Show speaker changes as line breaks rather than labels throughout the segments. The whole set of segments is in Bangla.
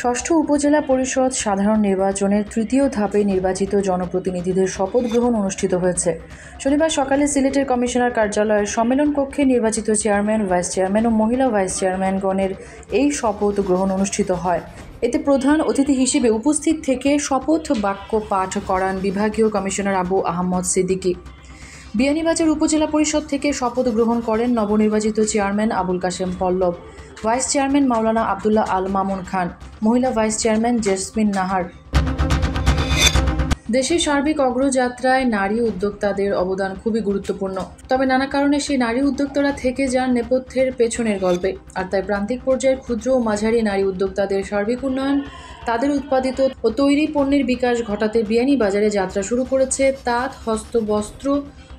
ষষ্ঠ উপজেলা পরিষদ সাধারণ নির্বাচনের তৃতীয় ধাপে নির্বাচিত জনপ্রতিনিধিদের শপথ গ্রহণ অনুষ্ঠিত হয়েছে। শনিবার সকালে সিলেটের কমিশনার কার্যালয়ের সম্মেলন কক্ষে নির্বাচিত চেয়ারম্যান, ভাইস চেয়ারম্যান ও মহিলা ভাইস চেয়ারম্যানগণের এই শপথ গ্রহণ অনুষ্ঠিত হয়। এতে প্রধান অতিথি হিসেবে উপস্থিত থেকে শপথ বাক্য পাঠ করান বিভাগীয় কমিশনার আবু আহমদ সিদ্দিকী। বিয়ানীবাজার উপজেলা পরিষদ থেকে শপথ গ্রহণ করেন নবনির্বাচিত চেয়ারম্যান আবুল কাশেম পল্লব, ভাইস চেয়ারম্যান মাওলানা আবদুল্লাহ আল মামুন খান, মহিলা ভাইস চেয়ারম্যান জেসমিন নাহার। দেশের সার্বিক অগ্রযাত্রায় নারী উদ্যোক্তাদের অবদান খুবই গুরুত্বপূর্ণ। তবে নানা কারণে সেই নারী উদ্যোক্তারা থেকে যান নেপথ্যের পেছনের গল্পে। আর তাই প্রান্তিক পর্যায়ের ক্ষুদ্র ও মাঝারি নারী উদ্যোক্তাদের সার্বিক উন্নয়ন, তাদের উৎপাদিত ও তৈরি পণ্যের বিকাশ ঘটাতে বিয়ানীবাজারে যাত্রা শুরু করেছে তাঁত, হস্ত, বস্ত্র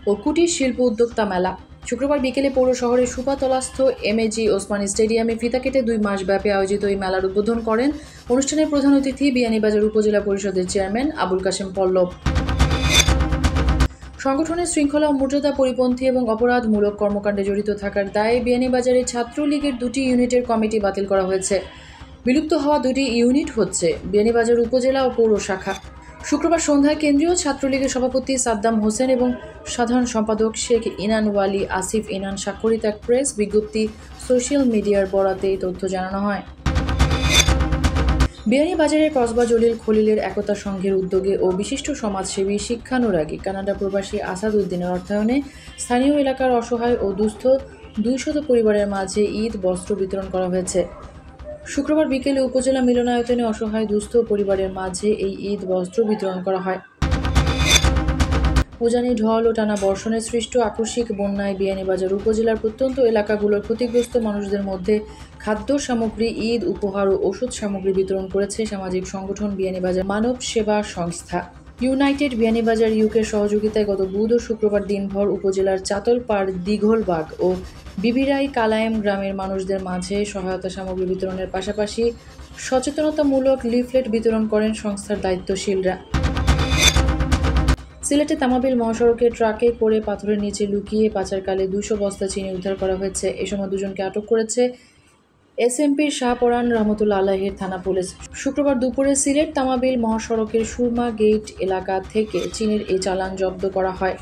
ও কুটির শিল্প উদ্যোক্তা মেলা। শুক্রবার বিকেলে পৌর শহরের সুপাতলাস্থ এমএজি ওসমানী স্টেডিয়ামে ফিতা কেটে 2 মাস ব্যাপী আয়োজিত এই মেলার উদ্বোধন করেন অনুষ্ঠানের প্রধান অতিথি বিয়ানীবাজার উপজেলা পরিষদের চেয়ারম্যান আবুল কাশেম পল্লব। সংগঠনের শৃঙ্খলা ও মর্যাদা পরিপন্থী এবং অপরাধমূলক কর্মকাণ্ডে জড়িত থাকার দায়ে বিয়ানীবাজারের ছাত্রলীগের 2টি ইউনিটের কমিটি বাতিল করা হয়েছে। বিলুপ্ত হওয়া 2টি ইউনিট হচ্ছে বিয়ানীবাজার উপজেলা ও পৌর শাখা। শুক্রবার সন্ধ্যায় কেন্দ্রীয় ছাত্রলীগের সভাপতি সাদ্দাম হোসেন এবং সাধারণ সম্পাদক শেখ ইনান ওয়ালি আসিফ ইনান স্বাক্ষরিত এক প্রেস বিজ্ঞপ্তি সোশ্যাল মিডিয়ার বরাতে এই তথ্য জানানো হয়। বিয়ানীবাজারের কসবা জলিল খলিলের একতা সংঘের উদ্যোগে ও বিশিষ্ট সমাজসেবী, শিক্ষানুরাগী কানাডা প্রবাসী আসাদ উদ্দিনের অর্থায়নে স্থানীয় এলাকার অসহায় ও দুস্থ 200 পরিবারের মাঝে ঈদ বস্ত্র বিতরণ করা হয়েছে। শুক্রবার বিকেলে উপজেলা মিলনায়তনে অসহায় দুস্থ পরিবারের মাঝে এই ঈদ বস্ত্র বিতরণ করা হয়। উজানি ঢল ও টানা বর্ষণে সৃষ্ট আকস্মিক বন্যায় বিয়ানীবাজার উপজেলার প্রত্যন্ত এলাকাগুলোর ক্ষতিগ্রস্ত মানুষদের মধ্যে খাদ্য সামগ্রী, ঈদ উপহার ও ওষুধ সামগ্রী বিতরণ করেছে সামাজিক সংগঠন বিয়ানীবাজার মানব সেবা সংস্থা। ইউনাইটেড বিয়ানীবাজার ইউকের সহযোগিতায় গত বুধ ও শুক্রবার দিনভর উপজেলার চাতলপাড়, দিঘলবাগ ও বিবিরাই কালায়েম গ্রামের মানুষদের মাঝে সহায়তা সামগ্রী বিতরণের পাশাপাশি সচেতনতামূলক লিফলেট বিতরণ করেন সংস্থার দায়িত্বশীলরা। সিলেটে তামাবিল মহাসড়কে ট্রাকে করে পাথরের নিচে লুকিয়ে পাচারকালে 200 বস্তা চিনি উদ্ধার করা হয়েছে। এ সময় 2জনকে আটক করেছে এসএমপির শাহপরান রহমতুল্লাহ আলাহির থানা পুলিশ। শুক্রবার দুপুরে সিলেট তামাবিল মহাসড়কের সুরমা গেট এলাকা থেকে চিনির এই চালান জব্দ করা হয়।